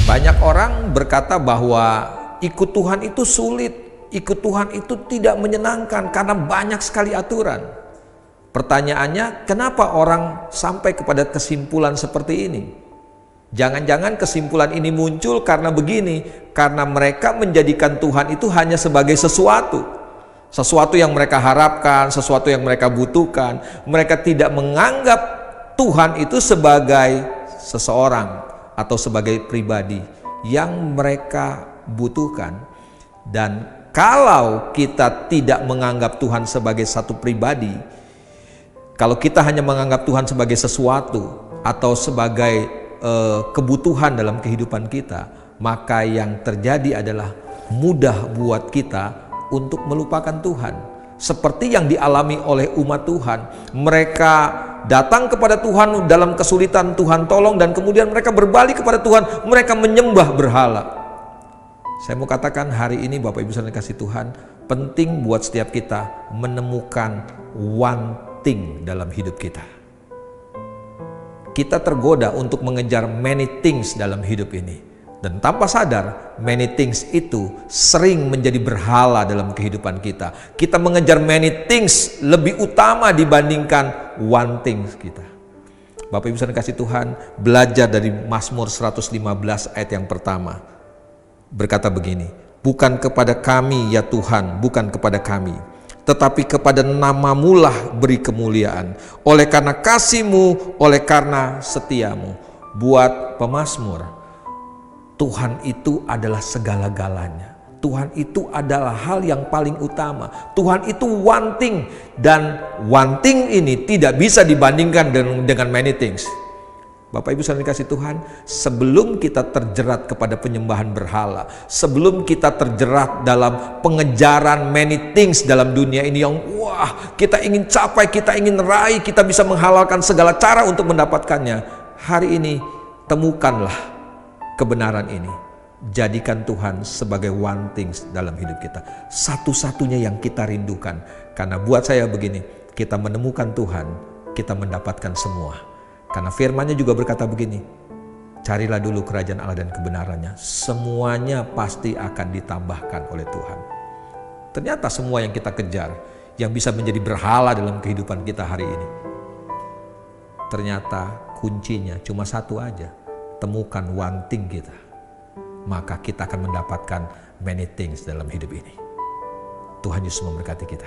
Banyak orang berkata bahwa ikut Tuhan itu sulit, ikut Tuhan itu tidak menyenangkan karena banyak sekali aturan. Pertanyaannya, kenapa orang sampai kepada kesimpulan seperti ini? Jangan-jangan kesimpulan ini muncul karena begini, karena mereka menjadikan Tuhan itu hanya sebagai sesuatu yang mereka harapkan, sesuatu yang mereka butuhkan. Mereka tidak menganggap Tuhan itu sebagai seseorang atau sebagai pribadi yang mereka butuhkan. Dan kalau kita tidak menganggap Tuhan sebagai satu pribadi, kalau kita hanya menganggap Tuhan sebagai sesuatu atau sebagai kebutuhan dalam kehidupan kita, maka yang terjadi adalah mudah buat kita untuk melupakan Tuhan. Seperti yang dialami oleh umat Tuhan, mereka datang kepada Tuhan dalam kesulitan, Tuhan tolong, dan kemudian mereka berbalik kepada Tuhan, mereka menyembah berhala. Saya mau katakan hari ini Bapak Ibu saudara kasih Tuhan, penting buat setiap kita menemukan one thing dalam hidup kita. Kita tergoda untuk mengejar many things dalam hidup ini. Dan tanpa sadar, many things itu sering menjadi berhala dalam kehidupan kita. Kita mengejar many things lebih utama dibandingkan one thing kita. Bapak Ibu saudara kasih Tuhan, belajar dari Mazmur 115 ayat yang pertama. Berkata begini, bukan kepada kami ya Tuhan, bukan kepada kami, tetapi kepada namamu lah beri kemuliaan. Oleh karena kasih-Mu, oleh karena setiamu. Buat pemazmur, Tuhan itu adalah segala-galanya. Tuhan itu adalah hal yang paling utama. Tuhan itu one thing, dan one thing ini tidak bisa dibandingkan dengan many things. Bapak Ibu saudara kasih Tuhan, sebelum kita terjerat kepada penyembahan berhala, sebelum kita terjerat dalam pengejaran many things dalam dunia ini yang wah kita ingin capai, kita ingin raih, kita bisa menghalalkan segala cara untuk mendapatkannya, hari ini temukanlah kebenaran ini. Jadikan Tuhan sebagai one things dalam hidup kita, satu-satunya yang kita rindukan. Karena buat saya begini, kita menemukan Tuhan, kita mendapatkan semua. Karena firman-Nya juga berkata begini, carilah dulu kerajaan Allah dan kebenarannya, semuanya pasti akan ditambahkan oleh Tuhan. Ternyata semua yang kita kejar, yang bisa menjadi berhala dalam kehidupan kita hari ini, ternyata kuncinya cuma satu aja. Temukan one thing kita, maka kita akan mendapatkan many things dalam hidup ini. Tuhan Yesus memberkati kita.